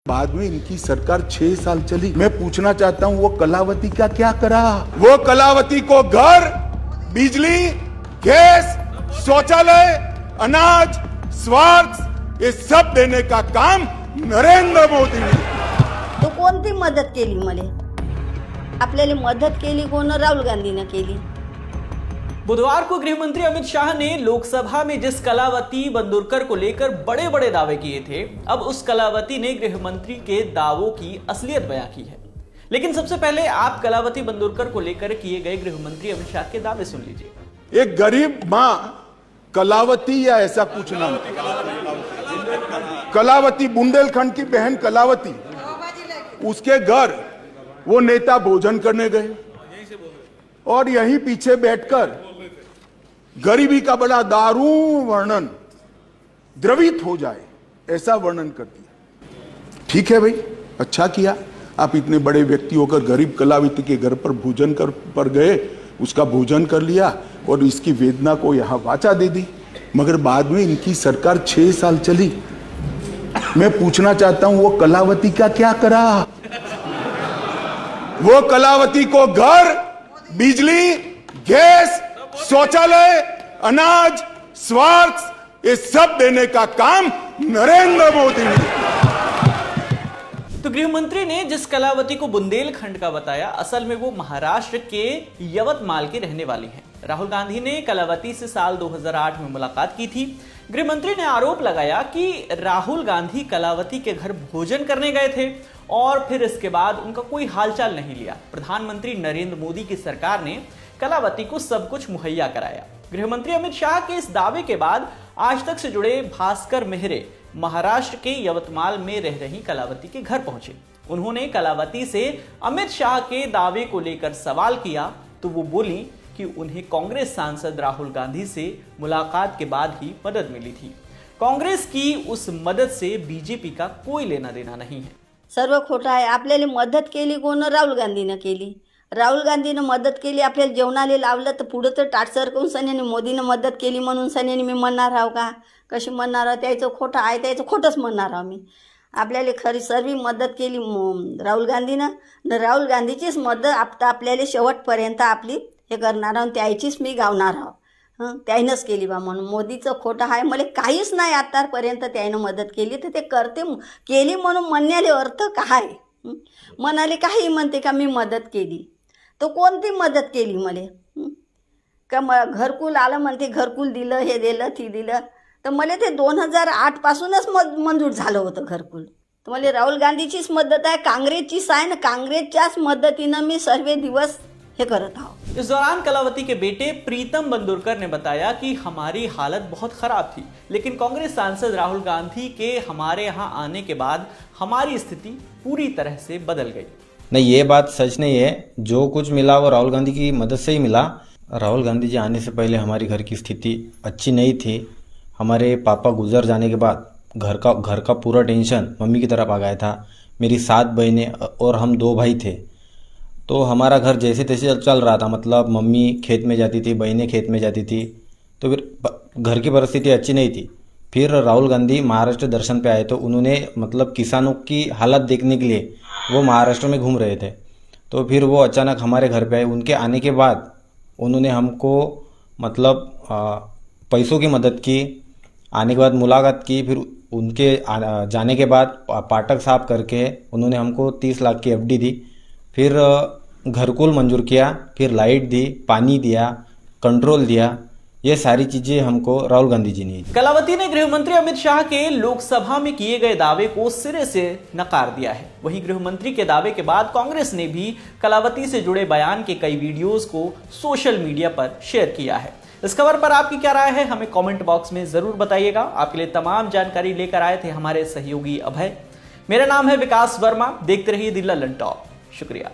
बाद में इनकी सरकार 6 साल चली। मैं पूछना चाहता हूं वो कलावती का क्या करा? वो कलावती को घर, बिजली, गैस, शौचालय, अनाज, स्वास्थ्य ये सब देने का काम नरेंद्र मोदी ने। तो कोणती मदत केली मला? आपल्याला मदत केली कोण? राहुल गांधीने केली। बुधवार को गृह मंत्री अमित शाह ने लोकसभा में जिस कलावती बंदूरकर को लेकर बड़े बड़े दावे किए थे, अब उस कलावती ने गृह मंत्री के दावों की असलियत बयां की है। लेकिन सबसे पहले आप कलावती बंदूरकर को लेकर किए गए गृह मंत्री अमित शाह के दावे सुन लीजिए। एक गरीब मां कलावती या ऐसा कुछ नाम, कलावती बुंदेलखंड की बहन कलावती, उसके घर वो नेता भोजन करने गए और यहीं पीछे बैठकर गरीबी का बड़ा दारुण वर्णन, द्रवित हो जाए ऐसा वर्णन कर दिया। ठीक है भाई, अच्छा किया, आप इतने बड़े व्यक्ति होकर गरीब कलावती के घर पर भोजन पर गए, उसका भोजन कर लिया और इसकी वेदना को यहां वाचा दे दी। मगर बाद में इनकी सरकार 6 साल चली। मैं पूछना चाहता हूं वो कलावती का क्या करा? वो कलावती को घर, बिजली, गैस, शौचालय, अनाज, स्वास्थ्य ये सब देने का काम नरेंद्र मोदी ने। तो गृह मंत्री ने जिस कलावती को बुंदेलखंड का बताया, असल में वो महाराष्ट्र के यवतमाल की रहने वाली हैं। राहुल गांधी ने कलावती से साल 2008 में मुलाकात की थी। गृह मंत्री ने आरोप लगाया कि राहुल गांधी कलावती के घर भोजन करने गए थे और फिर इसके बाद उनका कोई हालचाल नहीं लिया। प्रधानमंत्री नरेंद्र मोदी की सरकार ने कलावती को सब कुछ मुहैया कराया। गृह मंत्री अमित शाह के इस दावे के बाद आज तक से जुड़े भास्कर मेहरे महाराष्ट्र के यवतमाल में रह रही कलावती के घर पहुंचे। उन्होंने कलावती से अमित शाह के दावे को लेकर सवाल किया तो वो बोली कि उन्हें कांग्रेस सांसद राहुल गांधी से मुलाकात के बाद ही मदद मिली थी। कांग्रेस की उस मदद से बीजेपी का कोई लेना देना नहीं है। सर्व खोटं आहे। आपल्याला मदत केली कोण? राहुल गांधीने केली। राहुल गांधीने मदत केली, आपल्याला जेवणाला लावलं, तर पुढं तर टाटसर करून सन्याने मोदीने मदत केली म्हणून सन्याने मी म्हणणार आहो का? कशी म्हणणार आहो? त्याचं खोटं आहे, त्याचं खोटंच म्हणणार आहो मी। आपल्याला खरी सर्व मदत केली राहुल गांधीनं, राहुल गांधीचीच मदत आपल्याला शेवटपर्यंत आपली हे करणार आहोत, त्याचीच मी गावणार आहो। त्यानंच केली बा म्हणून मोदीचं खोटं आहे। मला काहीच नाही आतापर्यंत त्यानं मदत केली, तर ते करते केली म्हणून म्हणण्याले अर्थ काय? म्हणाले काही म्हणते का मी मदत केली, तो कोणती मदत केली मला? का घरकुल आलं म्हणते, घरकुल दिलं, हे दिलं, ती दिलं, तर मला ते 2008 पासूनच मंजूर झालं होतं घरकुल। तर मला राहुल गांधीचीच मदत आहे, काँग्रेसचीच आहे ना, काँग्रेसच्याच मदतीनं मी सर्व दिवस हे करत आहो। इस दौरान कलावती के बेटे प्रीतम बंदूरकर ने बताया कि हमारी हालत बहुत खराब थी, लेकिन कांग्रेस सांसद राहुल गांधी के हमारे यहाँ आने के बाद हमारी स्थिति पूरी तरह से बदल गई। नहीं, ये बात सच नहीं है। जो कुछ मिला वो राहुल गांधी की मदद से ही मिला। राहुल गांधी जी आने से पहले हमारी घर की स्थिति अच्छी नहीं थी। हमारे पापा गुजर जाने के बाद घर का पूरा टेंशन मम्मी की तरफ आ गया था। मेरी 7 बहनें और हम 2 भाई थे, तो हमारा घर जैसे तैसे चल रहा था। मतलब मम्मी खेत में जाती थी, बहनें खेत में जाती थी, तो फिर घर की परिस्थिति अच्छी नहीं थी। फिर राहुल गांधी महाराष्ट्र दर्शन पे आए, तो उन्होंने मतलब किसानों की हालत देखने के लिए वो महाराष्ट्र में घूम रहे थे। तो फिर वो अचानक हमारे घर पे आए। उनके आने के बाद उन्होंने हमको मतलब पैसों की मदद की। आने के बाद मुलाकात की, फिर उनके जाने के बाद पाटक साफ करके उन्होंने हमको 30 लाख की FD दी। फिर घरकुल मंजूर किया, फिर लाइट दी, पानी दिया, कंट्रोल दिया। ये सारी चीजें हमको राहुल गांधी जी ने। कलावती ने गृह मंत्री अमित शाह के लोकसभा में किए गए दावे को सिरे से नकार दिया है। वहीं गृह मंत्री के दावे के बाद कांग्रेस ने भी कलावती से जुड़े बयान के कई वीडियोस को सोशल मीडिया पर शेयर किया है। इस खबर पर आपकी क्या राय है, हमें कमेंट बॉक्स में जरूर बताइएगा। आपके लिए तमाम जानकारी लेकर आए थे हमारे सहयोगी अभय। मेरा नाम है विकास वर्मा। देखते रहिए द लल्लन टॉप। शुक्रिया।